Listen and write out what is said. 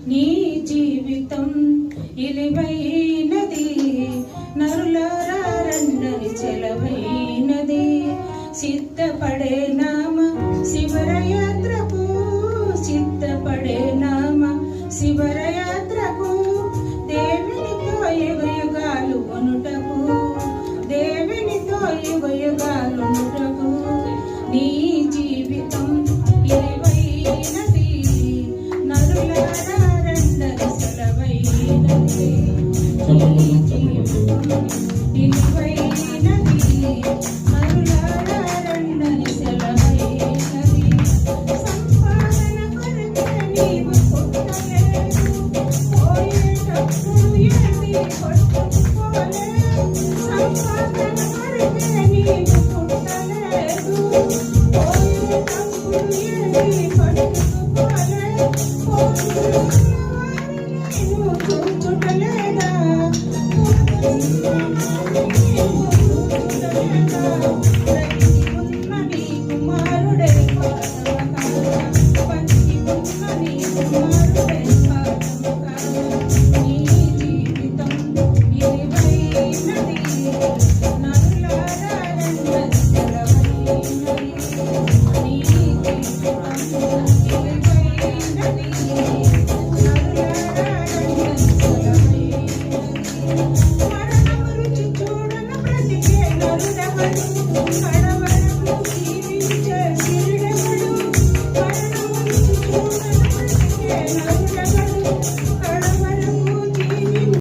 నీ జీవితం ఇలివైనది, నరులారా రండని చెలవైనది. సిద్ధపడే నామ శివరయాత్రకు, సిద్ధపడే నామ శివరయాత్రకు, దేవునితో యుగయుగాలు కొనుటకు, దేవునితో యుగయుగాలు కొనుటకు. నీ జీవితం ఇలివైనది, నరులారా రండని సెలవైనది. ఇలివైనది, నరులారా రండని సెలవైనది. సంపాదన కొరకే నీవు పుట్టలేదు, పోయేటప్పుడు ఏది పట్టుకోలే. సంపాదన కొరకే నీవు పుట్టలేదు, పోయేటప్పుడు ఏది పట్టుకోలే. పోతున్న వారిని నువ్వు చూచుటలేదా?